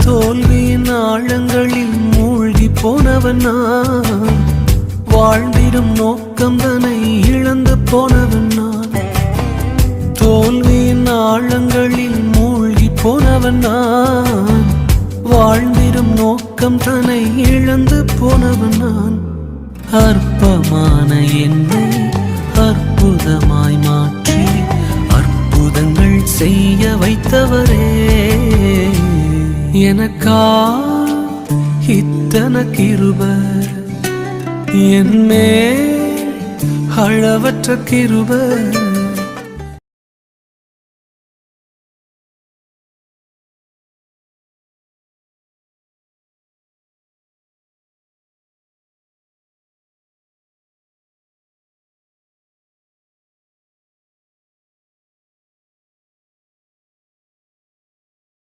தோல்வியின் ஆழங்களில் மூழ்கி போனவன் நான், வாழ்ந்திடும் நோக்கம் தன்னை இழந்து போனவன் நான். தோல்வியின் ஆழங்களில் மூழ்கி போனவன் நான், வாழ்ந்திடும் நோக்கம் தன்னை இழந்து போனவன் நான். அற்பமான என்னை அற்புதமாய் மாற்றி அற்புதங்கள் செய்ய வைத்தவரே, எனக்கா இத்தனை கிருபை, என் மேல் அளவற்ற கிருபை.